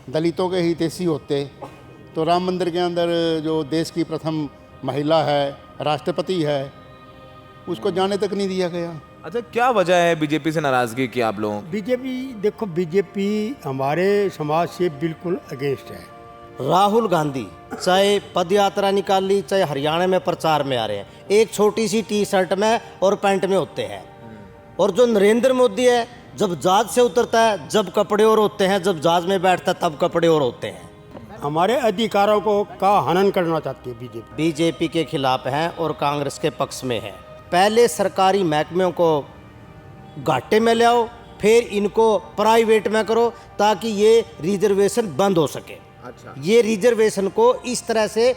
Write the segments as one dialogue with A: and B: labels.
A: दलितों के हितैषी होते तो राम मंदिर के अंदर जो देश की प्रथम महिला है, राष्ट्रपति है, उसको जाने तक नहीं दिया गया।
B: अच्छा, क्या वजह है बीजेपी से नाराजगी की आप लोगों की?
C: बीजेपी, देखो बीजेपी हमारे समाज से बिल्कुल अगेंस्ट है।
D: राहुल गांधी चाहे पद यात्रा निकाल ली, चाहे हरियाणा में प्रचार में आ रहे हैं, एक छोटी सी टी शर्ट में और पैंट में होते हैं। और जो नरेंद्र मोदी है, जब जहाज से उतरता है जब कपड़े और होते हैं, जब जहाज में बैठता है तब कपड़े और होते हैं।
C: हमारे अधिकारों को का हनन करना चाहती है बीजेपी।
D: बीजेपी के खिलाफ हैं और कांग्रेस के पक्ष में है। पहले सरकारी महकमों को घाटे में ले आओ, फिर इनको प्राइवेट में करो ताकि ये रिजर्वेशन बंद हो सके।
B: अच्छा,
D: ये रिजर्वेशन को इस तरह से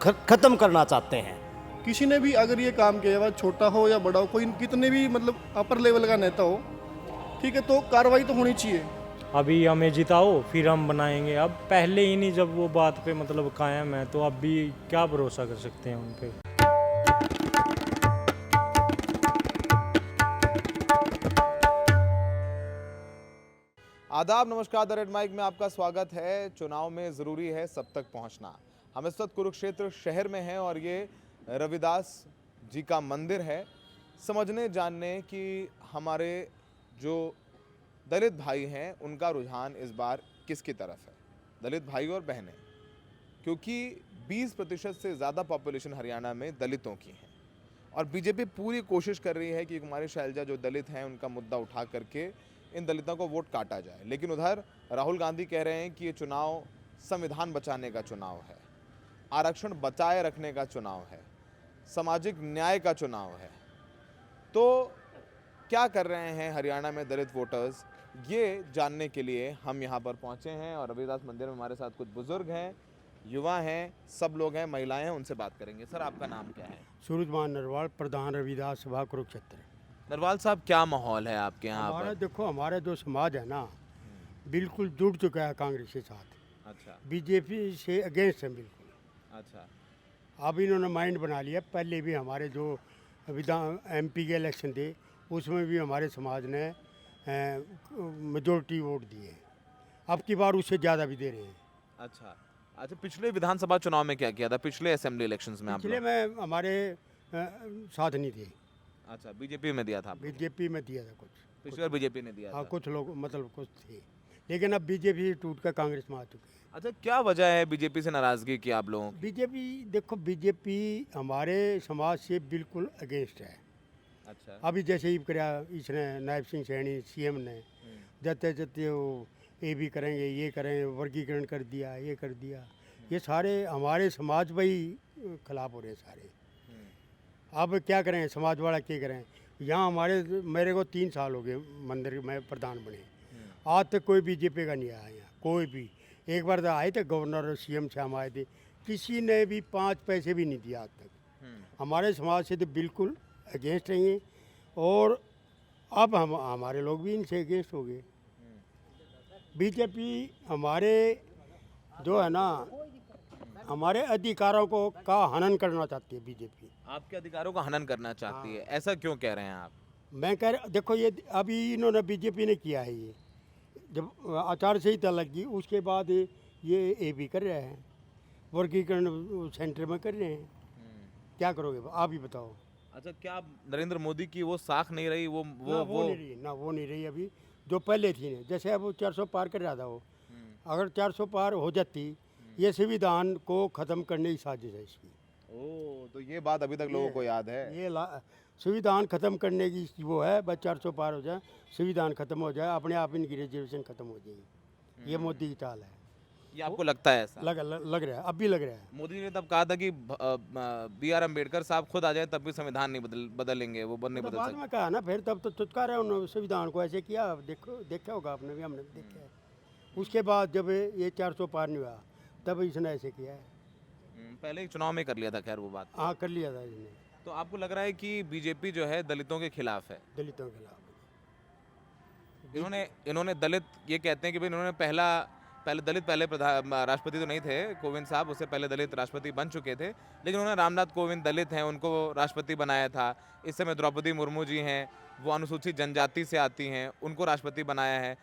D: खत्म करना चाहते हैं।
E: किसी ने भी अगर ये काम किया हुआ, छोटा हो या बड़ा हो, कोई कितने भी मतलब अपर लेवल का नेता हो, ठीक है, तो कार्रवाई तो होनी चाहिए।
F: अभी हमें जिताओ फिर हम बनाएंगे। अब पहले ही नहीं जब वो बात पे मतलब कायम है, तो अब भी क्या भरोसा कर सकते हैं उन पे।
B: आदाब, नमस्कार। द रेड माइक में आपका स्वागत है। चुनाव में ज़रूरी है सब तक पहुंचना। हम इस वक्त कुरुक्षेत्र शहर में हैं और ये रविदास जी का मंदिर है। समझने जानने कि हमारे जो दलित भाई हैं उनका रुझान इस बार किसकी तरफ है, दलित भाई और बहनें, क्योंकि 20% से ज़्यादा पॉपुलेशन हरियाणा में दलितों की है और बीजेपी पूरी कोशिश कर रही है कि कुमारी शैलजा जो दलित हैं उनका मुद्दा उठा करके इन दलितों को वोट काटा जाए। लेकिन उधर राहुल गांधी कह रहे हैं कि ये चुनाव संविधान बचाने का चुनाव है, आरक्षण बचाए रखने का चुनाव है, सामाजिक न्याय का चुनाव है। तो क्या कर रहे हैं हरियाणा में दलित वोटर्स, ये जानने के लिए हम यहाँ पर पहुँचे हैं और रविदास मंदिर में हमारे साथ कुछ बुजुर्ग हैं, युवा हैं, सब लोग हैं, महिलाएं हैं, उनसे बात करेंगे। सर, आपका नाम क्या है?
C: सूरजमान नरवाल, प्रधान रविदास सभा कुरुक्षेत्र।
B: नरवाल साहब, क्या माहौल है आपके यहाँ
C: हमारा
B: पर?
C: देखो, हमारा जो समाज है ना, बिल्कुल जुड़ चुका है कांग्रेस के साथ।
B: अच्छा
C: बीजेपी से अगेंस्ट है बिल्कुल।
B: अच्छा।
C: अब इन्होंने माइंड बना लिया। पहले भी हमारे जो विधान MP के इलेक्शन थे उसमें भी हमारे समाज ने मेजोरिटी वोट दिए। अब की बार उससे ज़्यादा भी दे रहे हैं।
B: अच्छा अच्छा, पिछले विधानसभा चुनाव में क्या किया था, पिछले असेंबली इलेक्शंस में आप
C: पिछले
B: लोग?
C: में हमारे साथ नहीं थे।
B: अच्छा, बीजेपी में दिया था आपने?
C: बीजेपी में दिया था कुछ।
B: पिछली बार बीजेपी ने दिया
C: हाँ,
B: था।
C: कुछ लोग मतलब कुछ थे, लेकिन अब बीजेपी टूट कर कांग्रेस में आ चुके हैं।
B: अच्छा, क्या वजह है बीजेपी से नाराजगी की आप लोगों की?
C: बीजेपी, देखो बीजेपी हमारे समाज से बिल्कुल अगेंस्ट है।
B: अच्छा।
C: अभी जैसे ही कराया इसने, नायब सिंह सैनी CM ने, जते जते वो ये भी करेंगे, ये करेंगे, वर्गीकरण कर दिया, ये कर दिया। ये सारे हमारे समाज पर ही खिलाफ हो रहे हैं सारे। अब क्या करें, समाज वाला क्या करें। यहाँ मेरे को 3 साल हो गए मंदिर में प्रधान बने, आज तक कोई बीजेपी का नहीं आया यहाँ, कोई भी। एक बार तो आए थे गवर्नर और CM साहब आए थे, किसी ने भी 5 पैसे भी नहीं दिया आज तक। हमारे समाज से तो बिल्कुल अगेंस्ट रही हैं और अब हमारे लोग भी इनसे अगेंस्ट हो गए। बीजेपी हमारे जो है ना, हमारे अधिकारों को का हनन करना चाहती है बीजेपी।
B: आपके अधिकारों का हनन करना चाहती है, ऐसा क्यों कह रहे हैं आप?
C: मैं कह रहा, देखो ये अभी इन्होंने बीजेपी ने किया है, ये जब आचार संहिता लगी उसके बाद ये भी कर रहे हैं, वर्गीकरण सेंटर में कर रहे हैं। क्या करोगे आप ही बताओ।
B: अच्छा, क्या नरेंद्र मोदी की वो साख नहीं रही, वो
C: नहीं रही ना, वो नहीं रही अभी जो पहले थी ने। जैसे अब वो 400 पार कर रहा था वो, अगर 400 पार हो जाती, ये संविधान को ख़त्म करने की साजिश है इसकी।
B: ओ, तो ये बात अभी तक लोगों को याद है।
C: ये संविधान ख़त्म करने की वो है, बस 400 पार हो जाए, संविधान ख़त्म हो जाए, अपने आप इनकी रिजर्वेशन ख़त्म हो जाएगी। ये मोदी की चाल है।
B: ये आपको लगता है ऐसा?
C: लग रहा है, अब भी लग रहा है।
B: मोदी जी ने तब कहा था कि BR अम्बेडकर साहब खुद आ जाए तब भी संविधान नहीं बदलेंगे, वो नहीं
C: तो
B: बदल
C: बाद
B: सकते।
C: में कहा ना, फिर तब तो चुटकारा है उन्होंने संविधान को ऐसे किया। देखा होगा आपने भी, हमने भी देखा है। उसके बाद जब ये 400 पार नहीं हुआ तब इसने ऐसे किया है।
B: पहले ही चुनाव में कर लिया था, खैर वो बात।
C: हाँ, कर लिया था इसने।
B: तो आपको लग रहा है कि बीजेपी जो है दलितों के खिलाफ है?
C: दलितों के खिलाफ।
B: इन्होंने दलित, ये कहते हैं कि भाई इन्होंने पहले दलित पहले राष्ट्रपति तो नहीं थे कोविंद साहब, उससे पहले दलित राष्ट्रपति बन चुके थे, लेकिन उन्होंने रामनाथ कोविंद दलित हैं, उनको राष्ट्रपति बनाया था। इस समय द्रौपदी मुर्मू जी हैं, वो अनुसूचित जनजाति से आती हैं, उनको राष्ट्रपति बनाया है।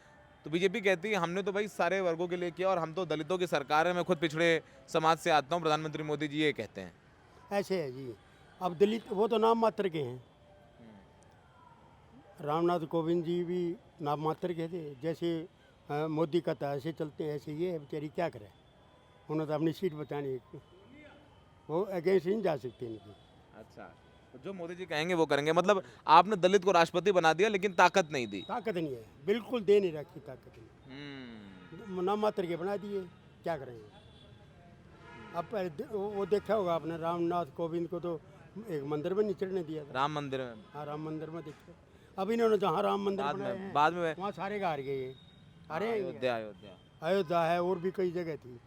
B: तो बीजेपी कहती है हमने तो भाई सारे वर्गों के लिए किया और हम तो दलितों की सरकार है, मैं खुद पिछड़े समाज से आता हूँ, प्रधानमंत्री मोदी जी ये कहते हैं।
C: ऐसे है जी। अब दलित वो तो नाम मात्र के हैं। रामनाथ कोविंद जी भी नाम मात्र के थे। जैसे मोदी का था ऐसे चलते हैं, ऐसे ये है बेचारी, क्या करे, उन्होंने तो अपनी सीट बचानी है, वो अगेंस्ट नहीं जा सकते इनकी।
B: अच्छा, तो जो मोदी जी कहेंगे वो करेंगे। मतलब आपने दलित को राष्ट्रपति बना दिया लेकिन ताकत नहीं दी।
C: ताकत नहीं है, बिल्कुल दे नहीं रखी ताकत नहीं, नाम मात्र के बना दिए, क्या करेंगे। अब वो देखा होगा आपने, रामनाथ कोविंद को तो एक मंदिर में नहीं चढ़ने दिया था।
B: राम मंदिर में
C: हाँ, राम मंदिर में देखो। अब इन्होंने जहाँ राम मंदिर बनाए हैं
B: बाद में
C: वहाँ सारे हार गए। अरे
B: अयोध्या अयोध्या
C: अयोध्या है, और भी कई जगह थी,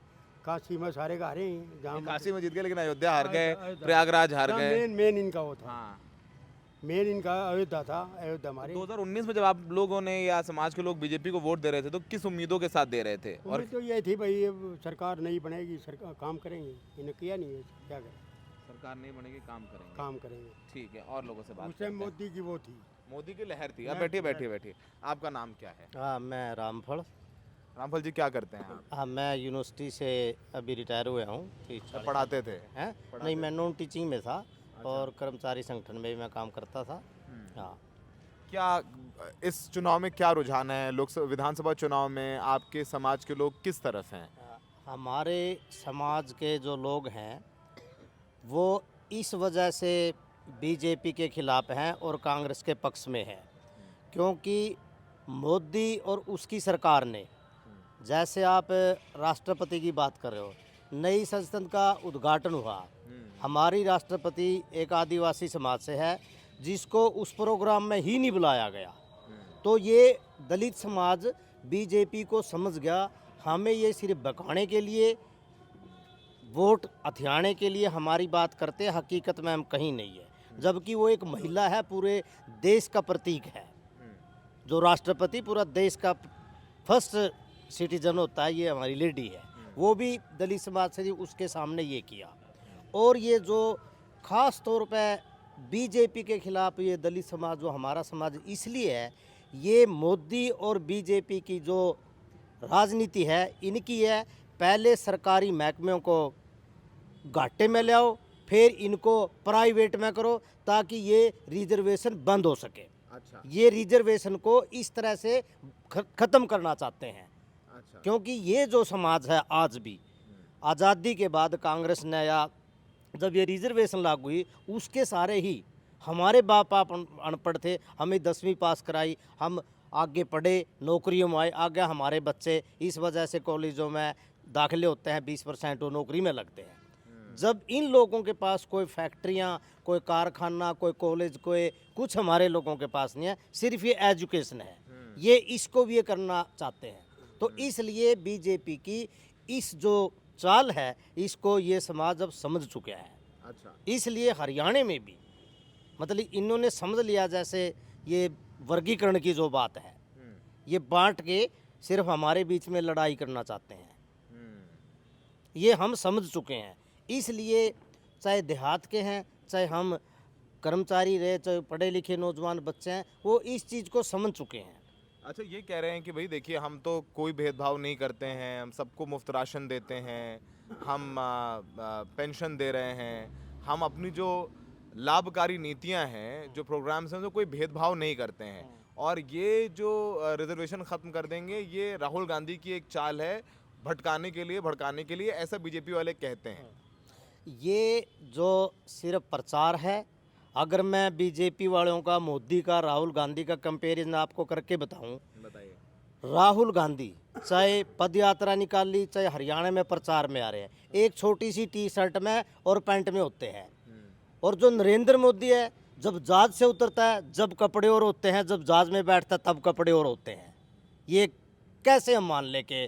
C: काशी में सारे हारे हैं। जहाँ
B: काशी में जीत गए लेकिन अयोध्या हार गए, प्रयागराज हार गए।
C: मेन इनका वो था,
B: हाँ,
C: मेन इनका अयोध्या था। अयोध्या हमारे
B: 2019 में जब आप लोगों ने या समाज के लोग बीजेपी को वोट दे रहे थे तो किस उम्मीदों के साथ दे रहे थे? और
C: तो ये थी भाई, अब सरकार नहीं बनेगी, सरकार काम करेंगे, इन्हें किया नहीं है, क्या करें,
B: सरकार नहीं बनेगी, काम करेंगे।
C: काम करेंगे।
B: ठीक है, और लोगों से बात
C: उस
B: करते
C: टाइम
B: हैं।
C: मोदी की वो थी।
B: मोदी की लहर थी। अब बैठिए बैठिए बैठिए। आपका नाम क्या है?
D: हाँ, मैं रामफल।
B: रामफल जी क्या करते हैं आप?
D: हाँ, मैं यूनिवर्सिटी से अभी रिटायर हुआ हूँ।
B: पढ़ाते थे?
D: हैं? नहीं, मैं नॉन टीचिंग में था और कर्मचारी संगठन में भी मैं काम करता था। हाँ।
B: क्या इस चुनाव में क्या रुझान है? लोकसभा विधानसभा चुनाव में आपके समाज के लोग किस तरफ हैं?
D: हमारे समाज के जो लोग हैं वो इस वजह से बीजेपी के खिलाफ हैं और कांग्रेस के पक्ष में है, क्योंकि मोदी और उसकी सरकार ने, जैसे आप राष्ट्रपति की बात कर रहे हो, नई संसद का उद्घाटन हुआ, हमारी राष्ट्रपति एक आदिवासी समाज से है जिसको उस प्रोग्राम में ही नहीं बुलाया गया। तो ये दलित समाज बीजेपी को समझ गया, हमें ये सिर्फ भगाने के लिए, वोट हथियाने के लिए हमारी बात करते, हकीकत में हम कहीं नहीं है। जबकि वो एक महिला है, पूरे देश का प्रतीक है। जो राष्ट्रपति पूरा देश का फर्स्ट सिटीजन होता है, ये हमारी लेडी है। वो भी दलित समाज से उसके सामने ये किया। और ये जो ख़ास तौर पे बीजेपी के खिलाफ ये दलित समाज, जो हमारा समाज इसलिए है, ये मोदी और बीजेपी की जो राजनीति है इनकी है। पहले सरकारी महकमों को घाटे में ले आओ, फिर इनको प्राइवेट में करो ताकि ये रिजर्वेशन बंद हो सके।
B: अच्छा,
D: ये रिजर्वेशन को इस तरह से ख़त्म करना चाहते हैं।
B: अच्छा,
D: क्योंकि ये जो समाज है आज भी, आज़ादी के बाद कांग्रेस ने या जब ये रिजर्वेशन लागू हुई, उसके सारे ही हमारे बाप आप अनपढ़ थे, हमें 10वीं पास कराई, हम आगे पढ़े, नौकरियों में आए, आगे हमारे बच्चे इस वजह से कॉलेजों में दाखिले होते हैं, 20% वो नौकरी में लगते हैं। जब इन लोगों के पास कोई फैक्ट्रियाँ, कोई कारखाना, कोई कॉलेज, कोई कुछ हमारे लोगों के पास नहीं है, सिर्फ ये एजुकेशन है, ये इसको भी ये करना चाहते हैं। तो इसलिए बीजेपी की इस जो चाल है, इसको ये समाज अब समझ चुका है।
B: अच्छा,
D: इसलिए हरियाणा में भी मतलब इन्होंने समझ लिया, जैसे ये वर्गीकरण की जो बात है, ये बांट के सिर्फ हमारे बीच में लड़ाई करना चाहते हैं, ये हम समझ चुके हैं। इसलिए चाहे देहात के हैं, चाहे हम कर्मचारी रहे, चाहे पढ़े लिखे नौजवान बच्चे हैं, वो इस चीज़ को समझ चुके हैं।
B: अच्छा, ये कह रहे हैं कि भाई देखिए हम तो कोई भेदभाव नहीं करते हैं, हम सबको मुफ्त राशन देते हैं, हम पेंशन दे रहे हैं, हम अपनी जो लाभकारी नीतियां हैं, जो प्रोग्राम्स हैं, तो कोई भेदभाव नहीं करते हैं। और ये जो रिजर्वेशन ख़त्म कर देंगे, ये राहुल गांधी की एक चाल है भटकाने के लिए, भड़काने के लिए, ऐसा बीजेपी वाले कहते हैं।
D: ये जो सिर्फ प्रचार है, अगर मैं बीजेपी वालों का, मोदी का, राहुल गांधी का कंपैरिजन आपको करके बताऊं,
B: बताइए।
D: राहुल गांधी चाहे पद यात्रा निकाल ली, चाहे हरियाणा में प्रचार में आ रहे हैं, एक छोटी सी टी शर्ट में और पैंट में होते हैं। और जो नरेंद्र मोदी है, जब जहाज से उतरता है जब कपड़े और होते हैं, जब जहाज में बैठता है तब कपड़े और होते हैं। ये कैसे हम मान ले कि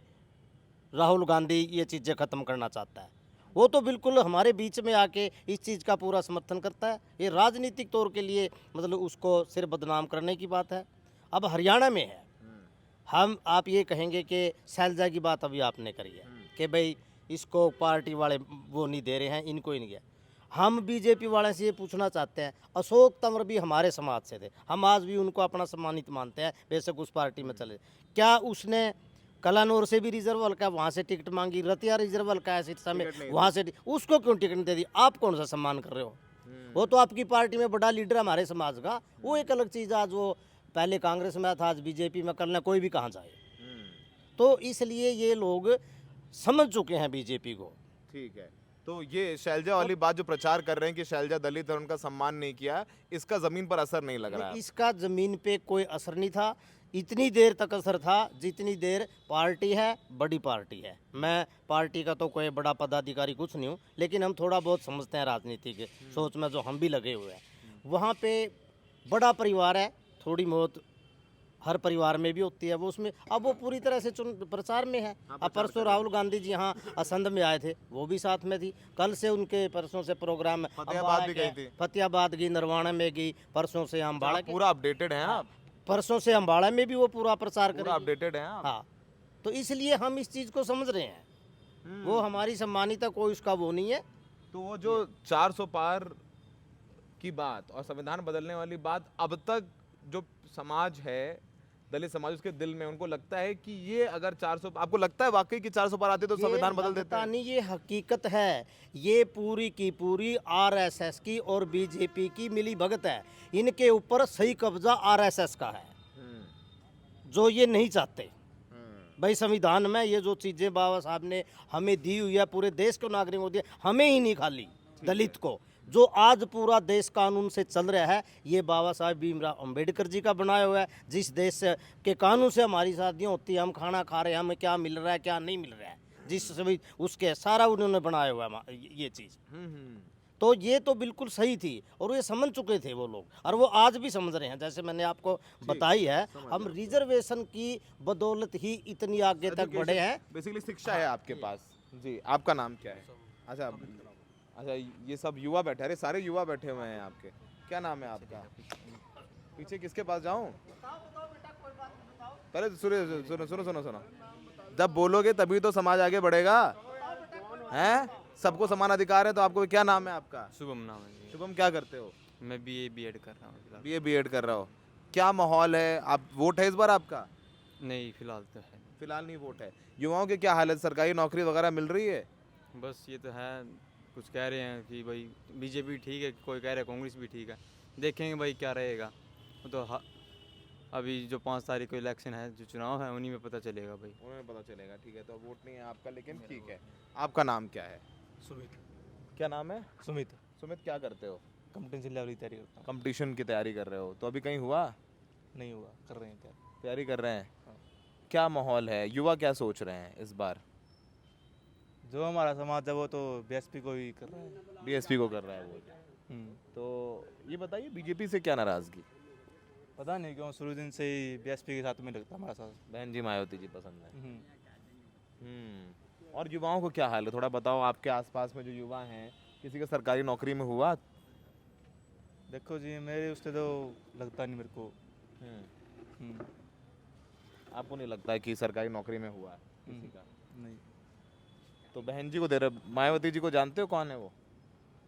D: राहुल गांधी ये चीज़ें ख़त्म करना चाहता है? वो तो बिल्कुल हमारे बीच में आके इस चीज़ का पूरा समर्थन करता है। ये राजनीतिक तौर के लिए मतलब उसको सिर्फ बदनाम करने की बात है। अब हरियाणा में है, हम आप ये कहेंगे कि शैलजा की बात अभी आपने करी है कि भाई इसको पार्टी वाले वो नहीं दे रहे हैं, इनको ही नहीं गया। हम बीजेपी वाले से ये पूछना चाहते हैं, अशोक तंवर भी हमारे समाज से थे, हम आज भी उनको अपना सम्मानित मानते हैं, बेशक उस पार्टी में चले। क्या उसने कलानौर से भी रिजर्व हल्का वहाँ से टिकट मांगी, रतिया रिजर्व हल्का है सिरसा में, वहाँ से उसको क्यों टिकट नहीं दे दी? आप कौन सा सम्मान कर रहे हो? वो तो आपकी पार्टी में बड़ा लीडर है हमारे समाज का, वो एक अलग चीज़। आज वो पहले कांग्रेस में था, आज बीजेपी में, कल ना कोई भी कहाँ जाए। तो इसलिए ये लोग समझ चुके हैं बीजेपी को।
B: ठीक है, तो ये शैलजा वाली बात जो प्रचार कर रहे हैं कि शैलजा दलित है, उनका सम्मान नहीं किया, इसका जमीन पर असर नहीं लग रहा है?
D: इसका जमीन पे कोई असर नहीं था, इतनी देर तक असर था जितनी देर पार्टी है, बड़ी पार्टी है। मैं पार्टी का तो कोई बड़ा पदाधिकारी कुछ नहीं हूँ, लेकिन हम थोड़ा बहुत समझते हैं राजनीति के सोच में, जो हम भी लगे हुए हैं। वहाँ पे बड़ा परिवार है, थोड़ी बहुत हर परिवार में भी होती है वो, उसमें अब वो पूरी तरह से प्रचार में है। अब परसों राहुल गांधी जी यहाँ असंध में आए थे, वो भी साथ में थी। कल से उनके परसों से प्रोग्राम में
B: फतेहाबाद भी गई थी।
D: फतेहाबाद गई, नरवाना में गई, परसों से अम्बाड़ा के,
B: पूरा अपडेटेड है आप?
D: परसों से अम्बाड़ा में भी वो पूरा प्रचार
B: पूरा
D: करेंगे।
B: अपडेटेड है आप?
D: हाँ, तो इसलिए हम इस चीज़ को समझ रहे हैं। वो हमारी सम्मानिता, कोई उसका वो नहीं है।
B: तो वो जो 400 पार की बात और संविधान बदलने वाली बात, अब तक जो समाज है, दलित समाज, उसके दिल में उनको लगता है कि ये अगर 400, आपको लगता है वाकई कि 400 पार आते तो संविधान बदल देता
D: लगता
B: है?
D: नहीं, ये हकीकत है। ये पूरी की पूरी आरएसएस की और बीजेपी की मिली भगत है। इनके ऊपर सही कब्जा आरएसएस का है, जो ये नहीं चाहते। भाई संविधान में ये जो चीज़ें बाबा साहब ने हमें दी हुई है, पूरे देश को नागरिक को दिया, हमें ही नहीं, खाली दलित को, जो आज पूरा देश कानून से चल रहा है, ये बाबा साहब भीमराव अंबेडकर जी का बनाया हुआ है। जिस देश के कानून से हमारी शादियाँ होती हैं, हम खाना खा रहे हैं, हमें क्या मिल रहा है, क्या नहीं मिल रहा है, जिस सभी उसके सारा उन्होंने बनाया हुआ है ये चीज़। तो ये तो बिल्कुल सही थी और ये समझ चुके थे वो लोग, और वो आज भी समझ रहे हैं। जैसे मैंने आपको बताई है, हम रिजर्वेशन की बदौलत ही इतनी आगे तक बढ़े हैं।
B: बेसिकली शिक्षा है आपके पास। जी, आपका नाम क्या है? अच्छा अच्छा, ये सब युवा बैठे, अरे सारे युवा बैठे हुए हैं आपके। क्या नाम है आपका? पीछे किसके पास जाऊं? पहले सुनो सुनो सुनो सुनो सुनो, जब बोलोगे तभी तो समाज आगे बढ़ेगा, हैं? सबको समान अधिकार है। तो आपको, क्या नाम है आपका?
G: शुभम नाम है जी।
B: शुभम, क्या करते हो?
G: मैं बीए बीएड कर रहा हूँ फिलहाल।
B: बीए बीएड कर रहा हो। क्या माहौल है? आप, वोट है इस बार आपका?
G: नहीं, फिलहाल तो है
B: फिलहाल नहीं वोट है। युवाओं की क्या हालत, सरकारी नौकरी वगैरह मिल रही है?
G: नहीं। बस ये तो है, कुछ कह रहे हैं कि भाई बीजेपी ठीक है, कोई कह रहा है कांग्रेस भी ठीक है। देखेंगे भाई क्या रहेगा। वो तो अभी जो 5 तारीख को इलेक्शन है, जो चुनाव है, उन्हीं में पता चलेगा भाई।
B: उन्हें पता चलेगा। ठीक है, तो वोट नहीं है आपका, लेकिन ठीक है। आपका नाम क्या है?
H: सुमित।
B: क्या नाम है?
H: सुमित
B: सुमित, क्या करते हो?
H: कंपटीशन लेवल की तैयारी करता
B: कंपटीशन की तैयारी कर रहे हो? तो अभी कहीं हुआ?
H: हूँ। नहीं हुआ, कर रहे हैं
B: तैयारी कर रहे हैं। क्या माहौल है, युवा क्या सोच रहे हैं इस बार?
H: जो हमारा समाज है वो तो बीएसपी को ही कर रहा है।
B: बीएसपी को कर रहा है वोट। तो ये बताइए, बीजेपी से क्या नाराजगी?
H: पता नहीं क्यों शुरू दिन से ही बीएसपी के साथ में लगता हमारा साथ।
B: बहन जी मायावती जी पसंद है। और युवाओं को क्या हाल है, थोड़ा बताओ। आपके आसपास में जो युवा हैं, किसी का सरकारी नौकरी में हुआ?
H: देखो जी, मेरे उससे तो लगता नहीं मेरे को।
B: आपको नहीं लगता है कि सरकारी नौकरी में हुआ है किसी का?
H: नहीं,
B: तो बहन जी को दे रहे, मायावती जी को जानते हो कौन है वो?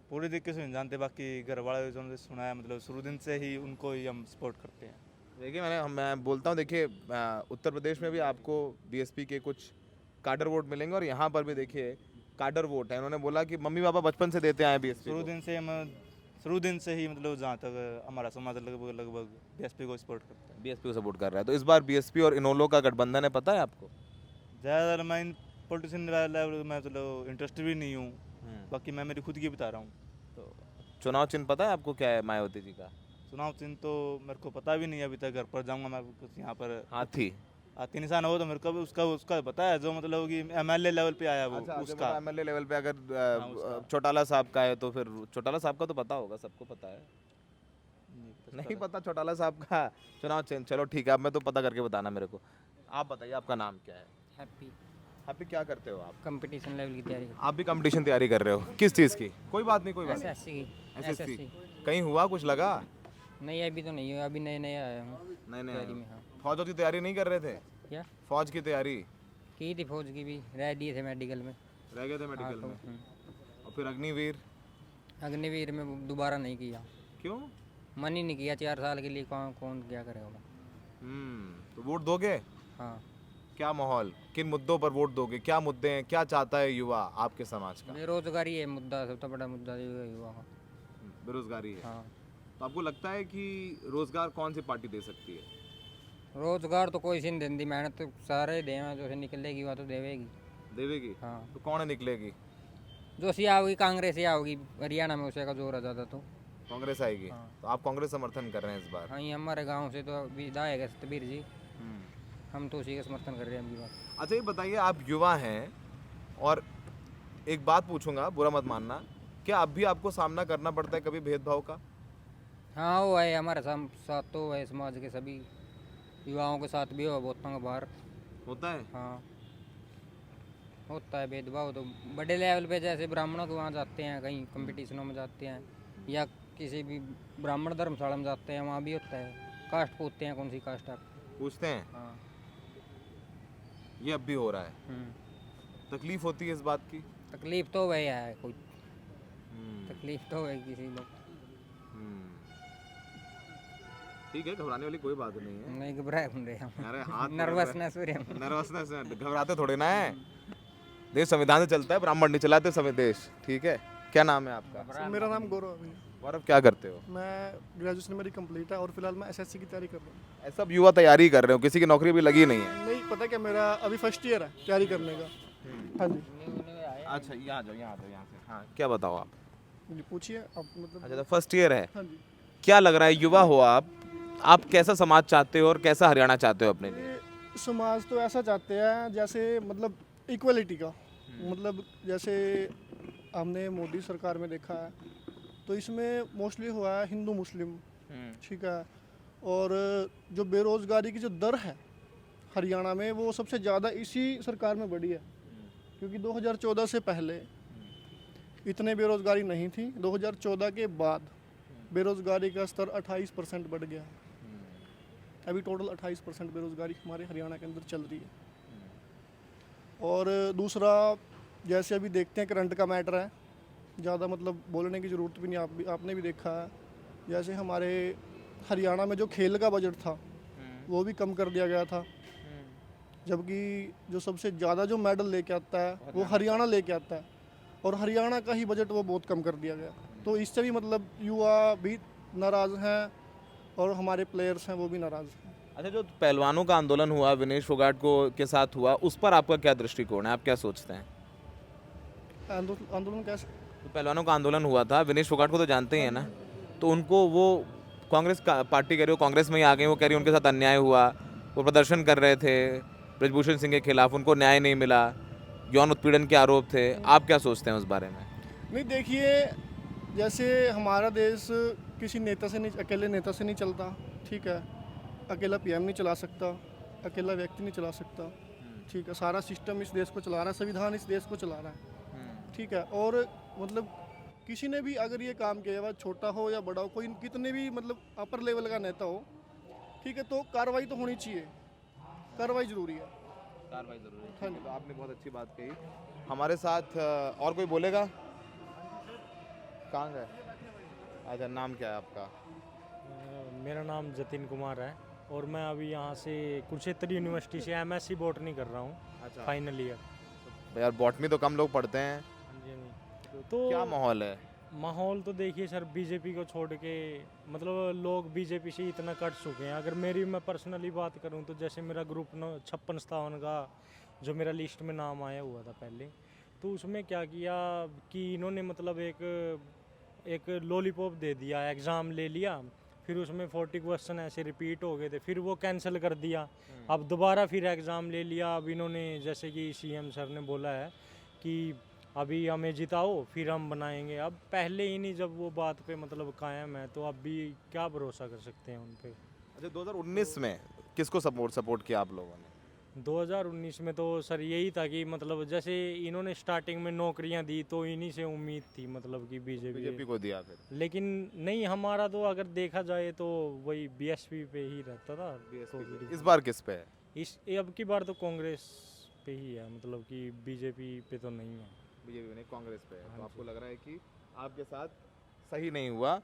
H: पूरी तरीके से नहीं जानते, बाकी घर वाले जो सुना है, मतलब शुरू दिन से ही उनको ही हम सपोर्ट करते हैं।
B: देखिए, मैं बोलता हूँ, देखिए उत्तर प्रदेश में भी आपको बीएसपी के कुछ काडर वोट मिलेंगे, और यहाँ पर भी देखिए काडर वोट है। उन्होंने बोला कि मम्मी पापा बचपन से देते आए बीएसपी।
H: शुरू दिन से ही मतलब जहाँ तक हमारा समाज लगभग बीएसपी को सपोर्ट करता है।
B: बीएसपी को सपोर्ट कर रहा है। तो इस बार बीएसपी और इनोलो का गठबंधन है, पता है आपको?
H: ज़्यादातर मैं इन पॉलिटिशियन लेवल में मतलब इंटरेस्ट भी नहीं हूँ, बाकी मैं मेरी खुद की बता रहा हूँ।
B: तो चुनाव चिन्ह पता है आपको क्या है मायावती जी का?
H: चुनाव चिन्ह तो मेरे को पता भी नहीं है, अभी तक घर पर जाऊँगा मैं कुछ यहाँ पर।
B: हाथी।
H: हाथी निशान हो तो मेरे को भी उसका पता है, जो मतलब कि एमएलए लेवल पे आया वो।
B: अच्छा,
H: उसका
B: एमएलए लेवल पे अगर चौटाला साहब का है तो फिर चौटाला साहब का तो पता होगा, सबको पता है। नहीं पता चौटाला साहब का चुनाव चिन्ह? चलो ठीक है, अब मैं तो पता करके बताना मेरे को। आप बताइए, आपका नाम क्या है?
I: हैप्पी।
B: हैप्पी, क्या करते हो आप?
I: कंपटीशन लेवल की तैयारी
B: आप भी कंपटीशन तैयारी कर रहे हो? किस चीज़ की? कोई बात नहीं, कोई बात
I: एसएससी की।
B: नहीं। एसएससी कहीं हुआ, कुछ लगा?
I: नहीं, अभी तो नहीं हुआ, अभी नए नए आया हूँ
B: नहीं
I: तैयारी में। हाँ,
B: फौज की तैयारी नहीं कर रहे थे?
I: क्या
B: फौज की तैयारी
I: की थी? फौज की भी रह दिए थे मेडिकल में।
B: रह गए थे
I: हाँ,
B: मेडिकल
I: तो,
B: में। और फिर अग्निवीर?
I: अग्निवीर में दोबारा नहीं किया,
B: क्यों?
I: मन ही नहीं किया 4 साल के लिए, कौन कौन क्या करेगा।
B: तो वोट दोगे?
I: हाँ,
B: क्या माहौल, किन मुद्दों पर वोट दोगे? क्या मुद्दे हैं, क्या चाहता है युवा आपके समाज का?
I: बेरोजगारी है मुद्दा, सबसे बड़ा मुद्दा युवा का।
B: बेरोजगारी है।
I: हाँ,
B: तो आपको लगता है कि रोजगार कौन सी पार्टी दे सकती है?
I: रोजगार तो कोई सी नहीं देती, मेहनत तो सारे देवे, जो से निकलेगी वह तो देवेगी।
B: देवेगी?
I: हाँ,
B: तो कौन निकलेगी?
I: जो सी आओगी कांग्रेस ही आओगी, हरियाणा में उसे का जोर है ज़्यादा तो।
B: कांग्रेस आएगी?
I: हाँ।
B: तो आप कांग्रेस समर्थन कर रहे हैं इस बार?
I: हाँ, ये हमारे गांव से तो विधायक है सतबीर जी, हम तो उसी का समर्थन कर रहे हैं अभी बात।
B: अच्छा ये बताइए, आप युवा हैं और एक बात पूछूंगा, बुरा मत मानना, क्या अब भी आपको सामना करना पड़ता है कभी भेदभाव का?
I: हाँ, वो है हमारे साथ तो है, समाज के सभी युवाओं के साथ भी हो, बहुतों का बाहर
B: होता है?
I: हाँ होता है भेदभाव तो बड़े लेवल पे, जैसे ब्राह्मणों के वहाँ जाते हैं, कहीं कंपटीशनों में जाते हैं, या किसी भी ब्राह्मण धर्मशाला में जाते हैं, वहाँ भी होता है, कास्ट पूछते हैं कौन सी कास्ट आप।
B: पूछते हैं?
I: हाँ।
B: ये अब भी हो रहा है? तकलीफ होती है इस बात की?
I: तकलीफ तो वही है, कोई तकलीफ तो है किसी लोग।
B: ठीक है, घबराने वाली कोई बात नहीं है।
I: नहीं घबराए बन रहे हम,
B: अरे हाथ
I: नर्वसनेस हो रही है।
B: नर्वसनेस, घबराते थोड़े ना है। देश संविधान से चलता है, ब्राह्मण नहीं चलाते समय देश। ठीक है, क्या नाम है आपका?
E: मेरा नाम गौरव है।
B: गौरव, क्या करते हो?
E: मैं ग्रेजुएशन मेरी कंप्लीट है और फिलहाल मैं एसएससी की तैयारी कर रहा हूँ।
B: सब युवा तैयारी कर रहे हो, किसी की नौकरी भी लगी नहीं है?
E: नहीं, पता क्या, मेरा अभी फर्स्ट ईयर है तैयारी करने का। हाँ जी।
B: अच्छा, यहाँ जाओ, यहाँ से। हाँ, क्या बताओ आप?
E: जी पूछिए आप, मतलब।
B: अच्छा, तो फर्स्ट ईयर है।
E: हाँ जी।
B: क्या लग रहा है, युवा हो आप कैसा समाज चाहते हो और कैसा हरियाणा चाहते हो अपने लिए?
E: ये समाज तो ऐसा चाहते हैं जैसे मतलब इक्वलिटी का, मतलब जैसे हमने मोदी सरकार में देखा है तो इसमें मोस्टली हुआ है हिंदू मुस्लिम, ठीक है। और जो बेरोज़गारी की जो दर है हरियाणा में, वो सबसे ज़्यादा इसी सरकार में बढ़ी है, क्योंकि 2014 से पहले इतने बेरोज़गारी नहीं थी। 2014 के बाद बेरोज़गारी का स्तर 28% बढ़ गया। अभी टोटल 28% बेरोज़गारी हमारे हरियाणा के अंदर चल रही है। और दूसरा, जैसे अभी देखते हैं करंट का मैटर है, ज़्यादा मतलब बोलने की ज़रूरत भी नहीं, आपने भी देखा है, जैसे हमारे हरियाणा में जो खेल का बजट था वो भी कम कर दिया गया था, जबकि जो सबसे ज़्यादा जो मेडल लेके आता है वो हरियाणा लेके आता है, और हरियाणा का ही बजट वो बहुत कम कर दिया गया। तो इससे भी मतलब युवा भी नाराज़ हैं और हमारे प्लेयर्स हैं वो भी नाराज़ हैं।
B: अच्छा, जो पहलवानों का आंदोलन हुआ विनेश फोगाट को के साथ हुआ, उस पर आपका क्या दृष्टिकोण है, आप क्या सोचते हैं?
E: आंदोलन कैसे?
B: तो पहलवानों का आंदोलन हुआ था, विनेश फोगाट को तो जानते ही है ना, तो उनको वो कांग्रेस का पार्टी कह रही हो, कांग्रेस में ही आ गई, वो कह रही उनके साथ अन्याय हुआ, वो प्रदर्शन कर रहे थे ब्रजभूषण सिंह के खिलाफ, उनको न्याय नहीं मिला, यौन उत्पीड़न के आरोप थे। आप क्या सोचते हैं उस बारे में?
E: नहीं, देखिए, जैसे हमारा देश किसी नेता से नहीं, अकेले नेता से नहीं चलता, ठीक है। अकेला पीएम नहीं चला सकता, अकेला व्यक्ति नहीं चला सकता, ठीक है। सारा सिस्टम इस देश को चला रहा है, संविधान इस देश को चला रहा है, ठीक है। और मतलब किसी ने भी अगर ये काम किया हुआ, छोटा हो या बड़ा हो, कोई कितने भी मतलब अपर लेवल का नेता हो, ठीक है, तो कार्रवाई तो होनी चाहिए, कार्रवाई ज़रूरी है।
B: कार्रवाई जरूरी है। ठीक है, तो आपने बहुत अच्छी बात कही। हमारे साथ और कोई बोलेगा? कहाँ गए? अच्छा, नाम क्या है आपका?
F: मेरा नाम जतिन कुमार है और मैं अभी यहाँ से कुरुक्षेत्र यूनिवर्सिटी से एमएससी बॉटनी कर रहा हूँ।
B: अच्छा,
F: फाइनल ईयर।
B: यार बॉटनी तो कम लोग पढ़ते हैं,
F: हाँ जी, हाँ जी। तो
B: क्या माहौल है?
F: माहौल तो देखिए सर, बीजेपी को छोड़ के मतलब लोग बीजेपी से इतना कट चुके हैं। अगर मेरी मैं पर्सनली बात करूं तो जैसे मेरा ग्रुप 56-57 का जो मेरा लिस्ट में नाम आया हुआ था पहले, तो उसमें क्या किया कि इन्होंने मतलब एक लॉलीपॉप दे दिया, एग्ज़ाम ले लिया, फिर उसमें 40 क्वेश्चन ऐसे रिपीट हो गए थे, फिर वो कैंसिल कर दिया। अब दोबारा फिर एग्ज़ाम ले लिया। अब इन्होंने जैसे कि सीएम सर ने बोला है कि अभी हमें जिताओ फिर हम बनाएंगे। अब पहले ही नहीं जब वो बात पे मतलब कायम है, तो अब भी क्या भरोसा कर सकते हैं उन पे।
B: अच्छा, 2019 में किसको सपोर्ट किया आप लोगों ने?
F: 2019 में तो सर यही था कि मतलब जैसे इन्होंने स्टार्टिंग में नौकरियां दी तो इन्हीं से उम्मीद थी मतलब कि
B: बीजेपी को दिया फिर?
F: लेकिन नहीं, हमारा तो अगर देखा जाए तो वही बीएसपी पे ही रहता था।
B: तो इस बार किस पे है?
F: अब की बार तो कांग्रेस पे ही है, मतलब कि बीजेपी पे तो नहीं है।
B: बीजेपी नहीं, कांग्रेस पे है। तो आपको लग रहा है कि आपके साथ सही नहीं हुआ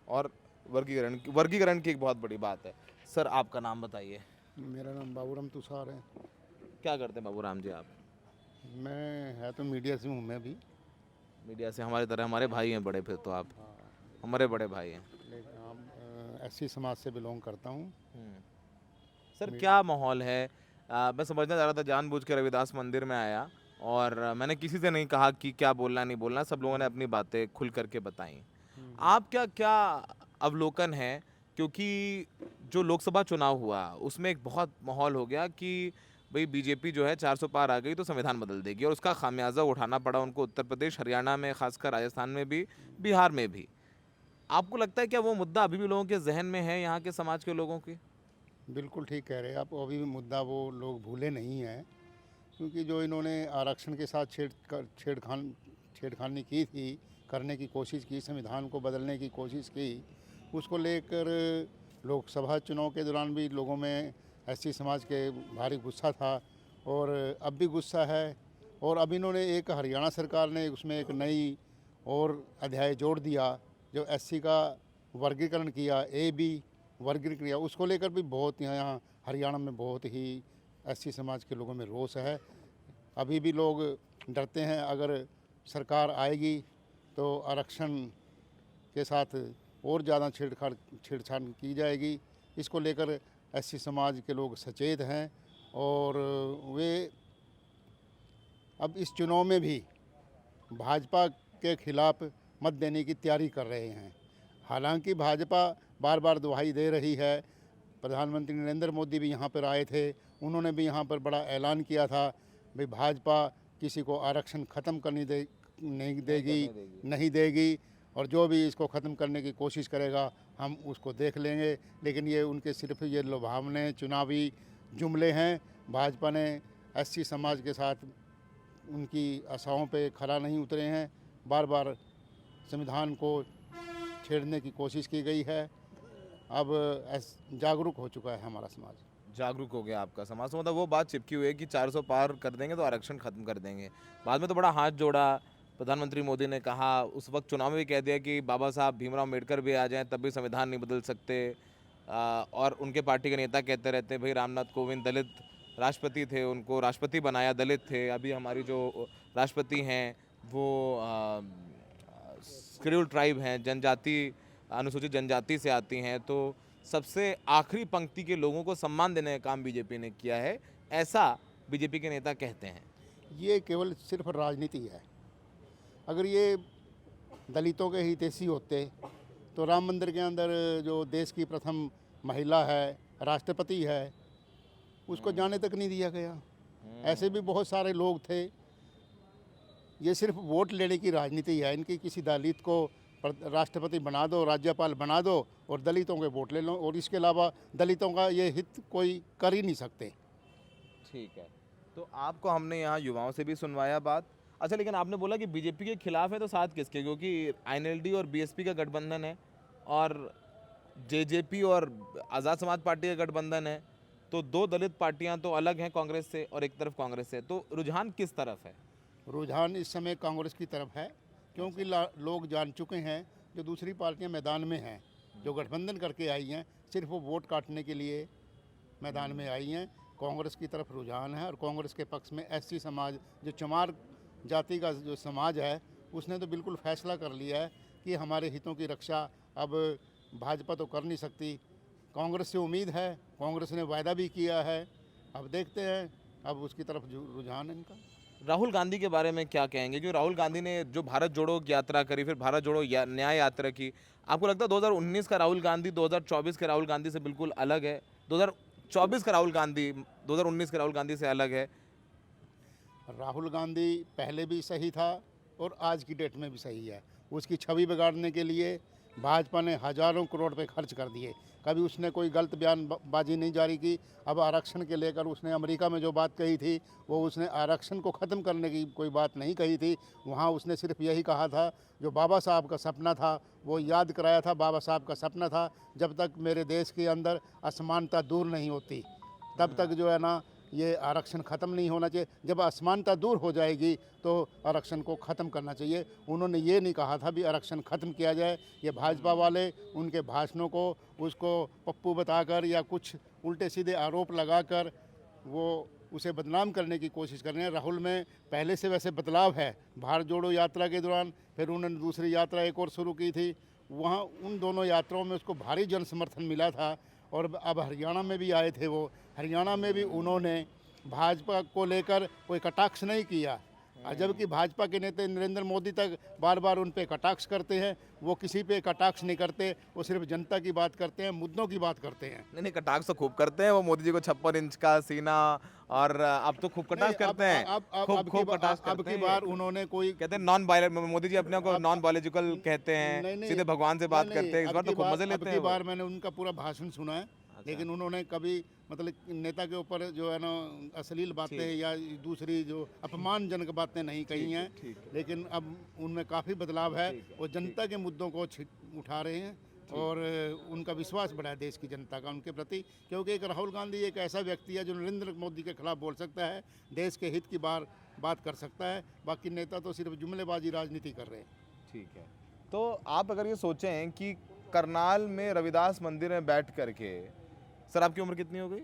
B: और वर्गीकरण की एक बहुत बड़ी बात है। सर आपका नाम बताइए।
A: मेरा नाम बाबूराम तुषार है।
B: क्या करते हैं बाबूराम जी आप?
A: मैं है तो मीडिया से हूँ मैं भी,
B: मीडिया से हमारी तरह, हमारे भाई हैं बड़े, फिर तो आप हमारे बड़े भाई हैं।
A: लेकिन एससी समाज से बिलोंग करता हूँ।
B: सर क्या माहौल है? मैं समझना चाह रहा था, जानबूझ के रविदास मंदिर में आया और मैंने किसी से नहीं कहा कि क्या बोलना नहीं बोलना, सब लोगों ने अपनी बातें खुल करके बताई। आप क्या अवलोकन है? क्योंकि जो लोकसभा चुनाव हुआ उसमें एक बहुत माहौल हो गया कि भाई बीजेपी जो है 400 पार आ गई तो संविधान बदल देगी, और उसका खामियाजा उठाना पड़ा उनको उत्तर प्रदेश, हरियाणा में, खासकर राजस्थान में भी, बिहार में भी। आपको लगता है क्या वो मुद्दा अभी भी लोगों के जहन में है, यहाँ के समाज के लोगों की?
A: बिल्कुल ठीक कह रहे हैं आप। अभी भी मुद्दा वो लोग भूले नहीं हैं, क्योंकि जो इन्होंने आरक्षण के साथ छेड़खानी की थी, करने की कोशिश की, संविधान को बदलने की कोशिश की, उसको लेकर लोकसभा चुनाव के दौरान भी लोगों में एससी समाज के भारी गुस्सा था और अब भी गुस्सा है। और अब इन्होंने एक हरियाणा सरकार ने उसमें एक नई और अध्याय जोड़ दिया, जो एससी का वर्गीकरण किया, ए बी वर्गीकरण किया, उसको लेकर भी बहुत यहाँ हरियाणा में बहुत ही एससी समाज के लोगों में रोष है। अभी भी लोग डरते हैं, अगर सरकार आएगी तो आरक्षण के साथ और ज़्यादा छेड़छाड़ की जाएगी। इसको लेकर एससी समाज के लोग सचेत हैं और वे अब इस चुनाव में भी भाजपा के खिलाफ मत देने की तैयारी कर रहे हैं। हालांकि भाजपा बार बार दुहाई दे रही है। प्रधानमंत्री नरेंद्र मोदी भी यहाँ पर आए थे, उन्होंने भी यहाँ पर बड़ा ऐलान किया था, भाई भाजपा किसी को आरक्षण ख़त्म करने नहीं देगी और जो भी इसको ख़त्म करने की कोशिश करेगा हम उसको देख लेंगे। लेकिन ये उनके सिर्फ ये लुभावने चुनावी जुमले हैं। भाजपा ने एससी समाज के साथ उनकी आशाओं पे खरा नहीं उतरे हैं। बार बार संविधान को छेड़ने की कोशिश की गई है। अब जागरूक हो चुका है हमारा समाज।
B: जागरूक हो गया आपका समाज, तो मतलब वो बात चिपकी हुई है कि 400 पार कर देंगे तो आरक्षण खत्म कर देंगे। बाद में तो बड़ा हाथ जोड़ा, प्रधानमंत्री मोदी ने कहा, उस वक्त चुनाव में भी कह दिया कि बाबा साहब भीमराव अम्बेडकर भी आ जाएं तब भी संविधान नहीं बदल सकते। और उनके पार्टी के नेता कहते रहते हैं भाई रामनाथ कोविंद दलित राष्ट्रपति थे, उनको राष्ट्रपति बनाया, दलित थे। अभी हमारी जो राष्ट्रपति हैं वो शेड्यूल्ड ट्राइब हैं, जनजाति, अनुसूचित जनजाति से आती हैं। तो सबसे आखिरी पंक्ति के लोगों को सम्मान देने का काम बीजेपी ने किया है, ऐसा बीजेपी के नेता कहते हैं।
A: ये केवल सिर्फ राजनीति है। अगर ये दलितों के हितैषी होते तो राम मंदिर के अंदर जो देश की प्रथम महिला है, राष्ट्रपति है, उसको जाने तक नहीं दिया गया। ऐसे भी बहुत सारे लोग थे। ये सिर्फ वोट लेने की राजनीति है इनकी। किसी दलित को राष्ट्रपति बना दो, राज्यपाल बना दो और दलितों के वोट ले लो, और इसके अलावा दलितों का ये हित कोई कर ही नहीं सकते।
B: ठीक है, तो आपको हमने यहाँ युवाओं से भी सुनवाया बात। अच्छा, लेकिन आपने बोला कि बीजेपी के खिलाफ है, तो साथ किसके? क्योंकि आईएनएलडी और बीएसपी का गठबंधन है और जेजेपी और आज़ाद समाज पार्टी का गठबंधन है, तो दो दलित पार्टियां तो अलग हैं कांग्रेस से और एक तरफ कांग्रेस से। तो रुझान किस तरफ है?
A: रुझान इस समय कांग्रेस की तरफ है, क्योंकि लोग जान चुके हैं जो दूसरी पार्टियां मैदान में हैं, जो गठबंधन करके आई हैं, सिर्फ वो वोट काटने के लिए मैदान में आई हैं। कांग्रेस की तरफ रुझान है और कांग्रेस के पक्ष में एससी समाज, जो चमार जाति का जो समाज है, उसने तो बिल्कुल फैसला कर लिया है कि हमारे हितों की रक्षा अब भाजपा तो कर नहीं सकती। कांग्रेस से उम्मीद है, कांग्रेस ने वायदा भी किया है, अब देखते हैं, अब उसकी तरफ रुझान है इनका।
B: राहुल गांधी के बारे में क्या कहेंगे? क्योंकि राहुल गांधी ने जो भारत जोड़ो यात्रा करी, फिर भारत जोड़ो न्याय यात्रा की, आपको लगता है 2019 का राहुल गांधी 2024 के राहुल गांधी से बिल्कुल अलग है? 2024 का राहुल गांधी 2019 के राहुल गांधी से अलग है?
A: राहुल गांधी पहले भी सही था और आज की डेट में भी सही है। उसकी छवि बिगाड़ने के लिए भाजपा ने हज़ारों करोड़ रुपए खर्च कर दिए। कभी उसने कोई गलत बयानबाजी नहीं जारी की। अब आरक्षण के लेकर उसने अमेरिका में जो बात कही थी, वो उसने आरक्षण को ख़त्म करने की कोई बात नहीं कही थी। वहाँ उसने सिर्फ यही कहा था, जो बाबा साहब का सपना था वो याद कराया था। बाबा साहब का सपना था, जब तक मेरे देश के अंदर असमानता दूर नहीं होती तब तक जो है ना ये आरक्षण ख़त्म नहीं होना चाहिए। जब असमानता दूर हो जाएगी तो आरक्षण को ख़त्म करना चाहिए। उन्होंने ये नहीं कहा था भी आरक्षण ख़त्म किया जाए। ये भाजपा वाले उनके भाषणों को उसको पप्पू बताकर या कुछ उल्टे सीधे आरोप लगाकर वो उसे बदनाम करने की कोशिश कर रहे हैं। राहुल में पहले से वैसे बदलाव है। भारत जोड़ो यात्रा के दौरान फिर उन्होंने दूसरी यात्रा एक और शुरू की थी, वहाँ उन दोनों यात्राओं में उसको भारी जन समर्थन मिला था। और अब हरियाणा में भी आए थे वो, हरियाणा में भी उन्होंने भाजपा को लेकर कोई कटाक्ष नहीं किया। जबकि भाजपा के नेता नरेंद्र मोदी तक बार बार उन पे कटाक्ष करते हैं, वो किसी पे कटाक्ष नहीं करते, वो सिर्फ जनता की बात करते हैं, मुद्दों की बात करते हैं।
B: नहीं कटाक्ष तो खूब करते हैं वो, मोदी जी को 56 इंच का सीना, और अब तो खूब कटाक्ष करते हैं। खूब कटाक्ष
A: अब
B: करते
A: की
B: हैं।
A: बार उन्होंने कोई
B: कहते हैं नॉन बायोलॉजिकल, मोदी जी अपने को नॉन बायोलॉजिकल कहते
A: नहीं,
B: हैं,
A: नहीं,
B: सीधे भगवान से बात
A: नहीं,
B: करते हैं। इस
A: अब
B: बार तो
A: की
B: खूब
A: बार-
B: मजे
A: अब
B: लेते
A: की
B: हैं वो।
A: बार मैंने उनका पूरा भाषण सुना है, लेकिन उन्होंने कभी मतलब नेता के ऊपर जो है ना अश्लील बातें या दूसरी जो अपमानजनक बातें नहीं कही हैं। लेकिन अब उनमें काफ़ी बदलाव है, वो जनता के मुद्दों को उठा रहे हैं और उनका विश्वास बढ़ा है देश की जनता का उनके प्रति। क्योंकि एक राहुल गांधी एक ऐसा व्यक्ति है जो नरेंद्र मोदी के खिलाफ बोल सकता है, देश के हित की बात कर सकता है। बाकी नेता तो सिर्फ जुमलेबाजी राजनीति कर रहे हैं।
B: ठीक है, तो आप अगर ये सोचें कि करनाल में रविदास मंदिर में बैठ करके, सर आपकी उम्र कितनी हो गई?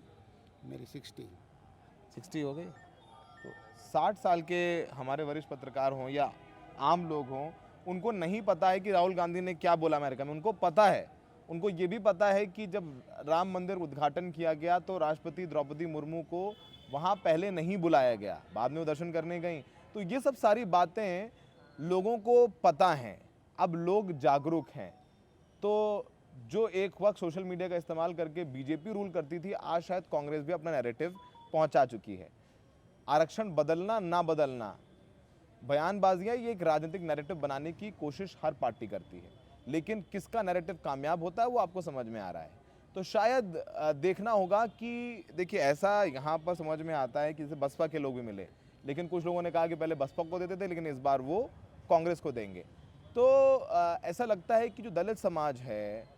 A: मेरी
B: 60 हो गई। तो 60 साल के हमारे वरिष्ठ पत्रकार हों या आम लोग हों, उनको नहीं पता है कि राहुल गांधी ने क्या बोला अमेरिका में। उनको पता है, उनको ये भी पता है कि जब राम मंदिर उद्घाटन किया गया तो राष्ट्रपति द्रौपदी मुर्मू को वहाँ पहले नहीं बुलाया गया, बाद में वो दर्शन करने गई। तो ये सब सारी बातें लोगों को पता हैं, अब लोग जागरूक हैं। तो जो एक वक्त सोशल मीडिया का इस्तेमाल करके बीजेपी रूल करती थी, आज शायद कांग्रेस भी अपना नैरेटिव पहुंचा चुकी है। आरक्षण बदलना ना बदलना, बयानबाजियां, ये एक राजनीतिक नैरेटिव बनाने की कोशिश हर पार्टी करती है, लेकिन किसका नैरेटिव कामयाब होता है वो आपको समझ में आ रहा है। तो शायद देखना होगा कि देखिए ऐसा यहाँ पर समझ में आता है कि जैसे बसपा के लोग भी मिले, लेकिन कुछ लोगों ने कहा कि पहले बसपा को देते थे लेकिन इस बार वो कांग्रेस को देंगे। तो ऐसा लगता है कि जो दलित समाज है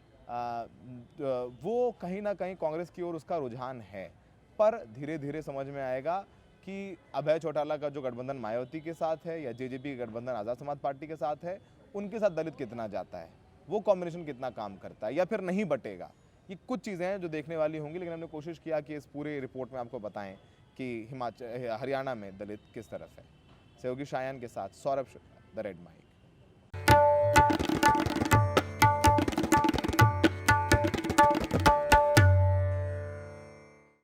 B: वो कहीं ना कहीं कांग्रेस की ओर उसका रुझान है, पर धीरे धीरे समझ में आएगा कि अभय चौटाला का जो गठबंधन मायावती के साथ है या जेजेपी का गठबंधन आज़ाद समाज पार्टी के साथ है, उनके साथ दलित कितना जाता है, वो कॉम्बिनेशन कितना काम करता है या फिर नहीं बटेगा। ये कुछ चीज़ें हैं जो देखने वाली होंगी, लेकिन हमने कोशिश किया कि इस पूरे रिपोर्ट में आपको बताएं कि हरियाणा में दलित किस तरफ है। सहयोगी शायान के साथ Saurabh Shukla, the red mind.